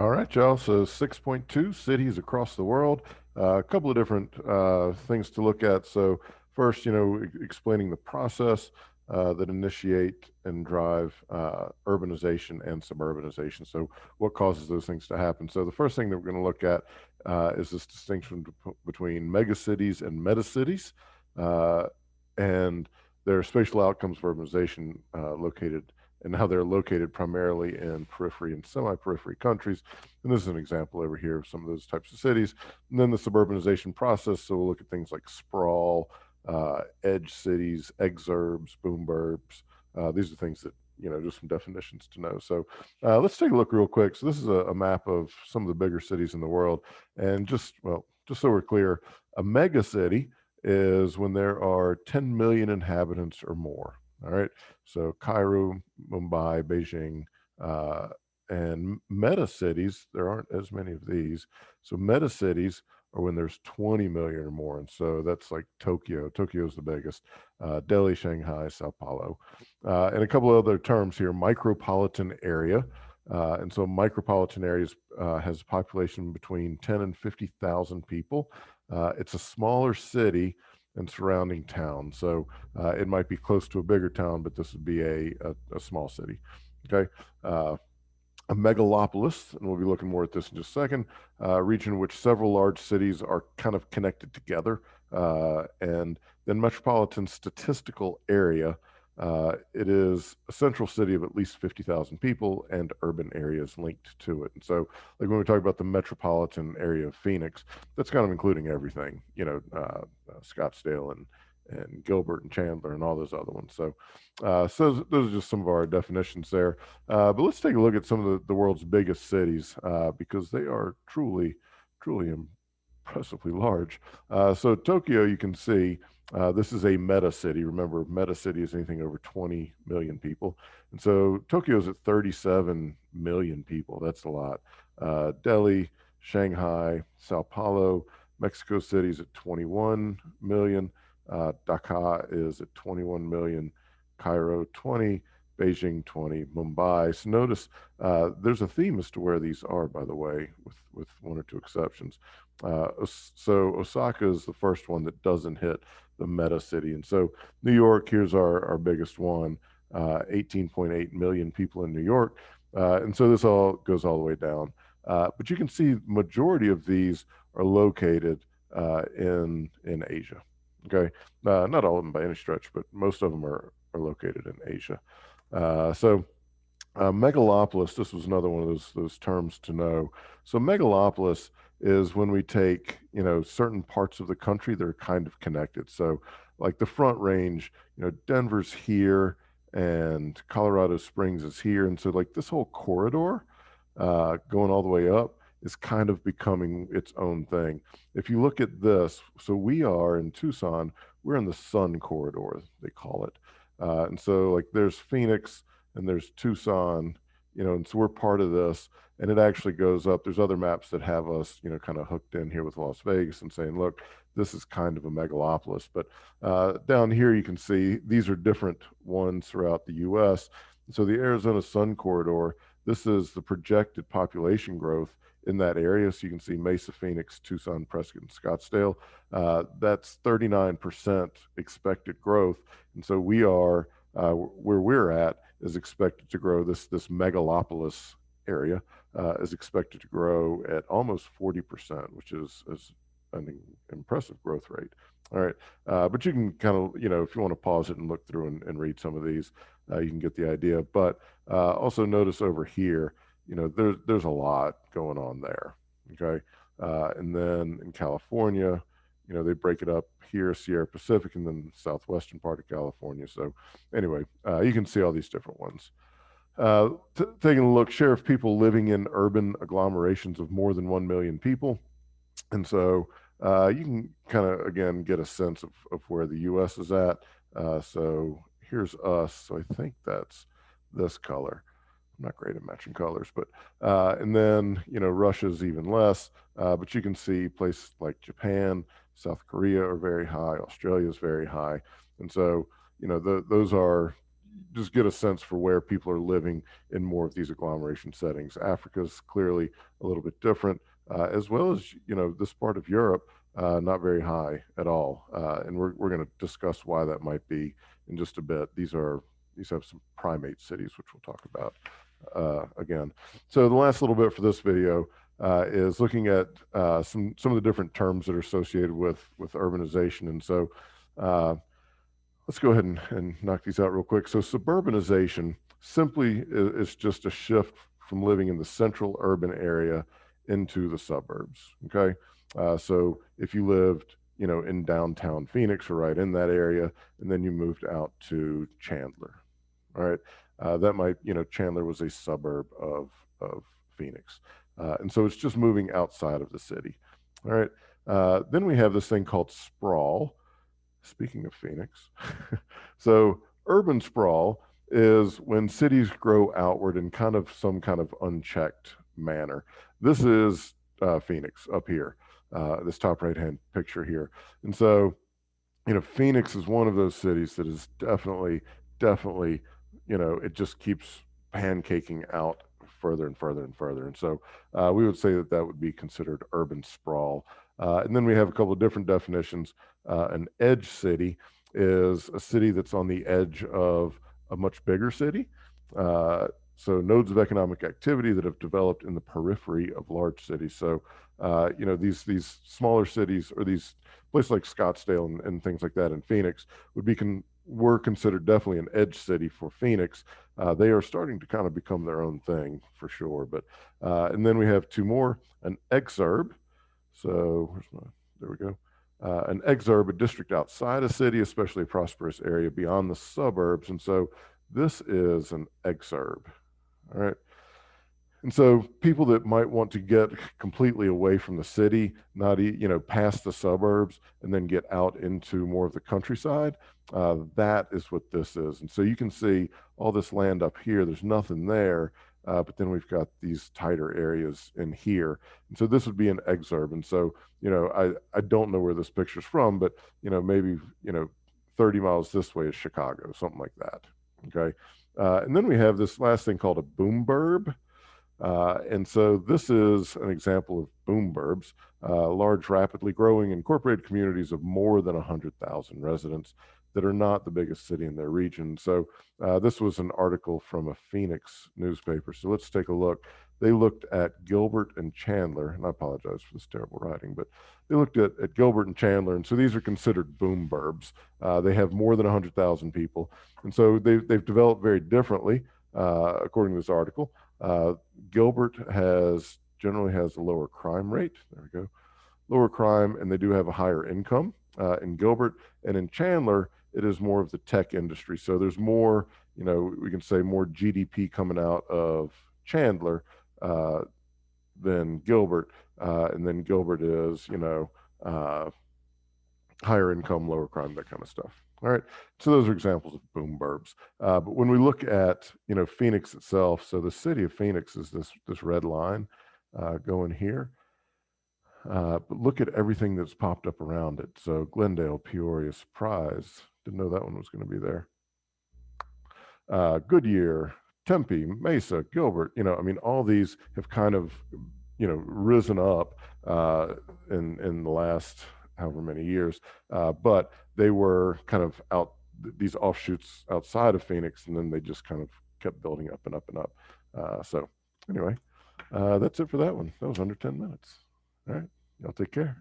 All right, y'all. So 6.2 cities across the world. A couple of different things to look at. So first, explaining the process that initiate and drive urbanization and suburbanization. So what causes those things to happen? So the first thing that we're going to look at is this distinction between megacities and metacities, uh, and their spatial outcomes for urbanization located and how they're located primarily in periphery and semi-periphery countries. And this is an example over here of some of those types of cities. And then the suburbanization process. So we'll look at things like sprawl, edge cities, exurbs, boom burbs. These are things that, just some definitions to know. So let's take a look real quick. So this is a map of some of the bigger cities in the world. And just so we're clear, a mega city is when there are 10 million inhabitants or more. All right. So Cairo, Mumbai, Beijing, uh, and meta cities, there aren't as many of these. So meta cities are when there's 20 million or more. And so that's like Tokyo. Tokyo's the biggest. Delhi, Shanghai, Sao Paulo. And a couple of other terms here, micropolitan area. And so micropolitan areas has a population between 10 and 50,000 people. It's a smaller city and surrounding town. So it might be close to a bigger town, but this would be a small city. Okay. A megalopolis, and we'll be looking more at this in just a second, a region in which several large cities are kind of connected together. And then metropolitan statistical area, it is a central city of at least 50,000 people and urban areas linked to it. And so, like when we talk about the metropolitan area of Phoenix, that's kind of including everything, Scottsdale and Gilbert and Chandler and all those other ones. So those are just some of our definitions there. But let's take a look at some of the world's biggest cities because they are truly, truly impressively large. So Tokyo, you can see this is a meta city. Remember, meta city is anything over 20 million people. And so Tokyo is at 37 million people. That's a lot. Delhi, Shanghai, Sao Paulo, Mexico City is at 21 million. Dhaka is at 21 million. Cairo 20, Beijing 20, Mumbai. So notice there's a theme as to where these are, by the way, with one or two exceptions. So Osaka is the first one that doesn't hit the meta city. And so New York, here's our biggest one, 18.8 million people in New York. And so this all goes all the way down. But you can see majority of these are located in Asia. Okay, not all of them by any stretch, but most of them are located in Asia. So megalopolis, this was another one of those terms to know. So megalopolis is when we take certain parts of the country that are kind of connected. So like the Front Range, Denver's here and Colorado Springs is here, and so like this whole corridor going all the way up is kind of becoming its own thing. If you look at this, so we are in Tucson, we're in the Sun Corridor, they call it. And so like there's Phoenix and there's Tucson, and so we're part of this. And it actually goes up. There's other maps that have us, kind of hooked in here with Las Vegas and saying, look, this is kind of a megalopolis. But down here, you can see these are different ones throughout the US. So the Arizona Sun Corridor, this is the projected population growth in that area. So you can see Mesa, Phoenix, Tucson, Prescott, and Scottsdale. That's 39% expected growth. And so we are where we're at is expected to grow. This megalopolis area is expected to grow at almost 40%, which is an impressive growth rate. All right, but you can kind of if you want to pause it and look through and read some of these, you can get the idea. But also notice over here, there's a lot going on there. Okay, and then in California, they break it up here, Sierra Pacific, and then the southwestern part of California. So anyway, you can see all these different ones. Taking a look, share of people living in urban agglomerations of more than 1 million people. And so you can kind of, again, get a sense of where the US is at. So here's us. So I think that's this color. I'm not great at matching colors, but and then Russia's even less. But you can see places like Japan, South Korea are very high. Australia is very high, and so those are just get a sense for where people are living in more of these agglomeration settings. Africa's clearly a little bit different, as well as, this part of Europe, not very high at all. And we're going to discuss why that might be in just a bit. These have some primate cities, which we'll talk about again. So the last little bit for this video is looking at some of the different terms that are associated with urbanization. And so let's go ahead and knock these out real quick. So suburbanization simply is just a shift from living in the central urban area into the suburbs. Okay, so if you lived, in downtown Phoenix or right in that area, and then you moved out to Chandler, all right, that might, Chandler was a suburb of Phoenix, and so it's just moving outside of the city. All right, then we have this thing called sprawl. Speaking of Phoenix, so urban sprawl is when cities grow outward in some kind of unchecked manner. This is Phoenix up here, this top right hand picture here. And so, Phoenix is one of those cities that is definitely, it just keeps pancaking out further and further and further. And so we would say that would be considered urban sprawl. And then we have a couple of different definitions. An edge city is a city that's on the edge of a much bigger city. So nodes of economic activity that have developed in the periphery of large cities. So, these smaller cities, or these places like Scottsdale and things like that in Phoenix were considered definitely an edge city for Phoenix. They are starting to kind of become their own thing for sure. But and then we have two more: an exurb. So there we go. An exurb, a district outside a city, especially a prosperous area beyond the suburbs. And so this is an exurb. All right. And so people that might want to get completely away from the city, not past the suburbs, and then get out into more of the countryside, that is what this is. And so you can see all this land up here. There's nothing there, but then we've got these tighter areas in here. And so this would be an exurb. And so, I don't know where this picture's from, but, maybe, 30 miles this way is Chicago, something like that. Okay. And then we have this last thing called a boomburb. And so this is an example of boomburbs, large, rapidly growing incorporated communities of more than 100,000 residents that are not the biggest city in their region. So this was an article from a Phoenix newspaper. So let's take a look. They looked at Gilbert and Chandler, and I apologize for this terrible writing, but they looked at Gilbert and Chandler, and so these are considered boomburbs. They have more than 100,000 people, and so they've developed very differently, according to this article. Gilbert generally has a lower crime rate. There we go. Lower crime, and they do have a higher income in Gilbert. And in Chandler, it is more of the tech industry. So there's more, we can say more GDP coming out of Chandler than Gilbert. And then Gilbert is, higher income, lower crime, that kind of stuff. All right, so those are examples of boomburbs. But when we look at, Phoenix itself, so the city of Phoenix is this red line going here. But look at everything that's popped up around it. So Glendale, Peoria, Surprise. Didn't know that one was going to be there. Goodyear, Tempe, Mesa, Gilbert. All these have kind of, risen up in the last however many years, but they were kind of these offshoots outside of Phoenix, and then they just kind of kept building up and up and up. So anyway, that's it for that one. That was under 10 minutes. All right, y'all take care.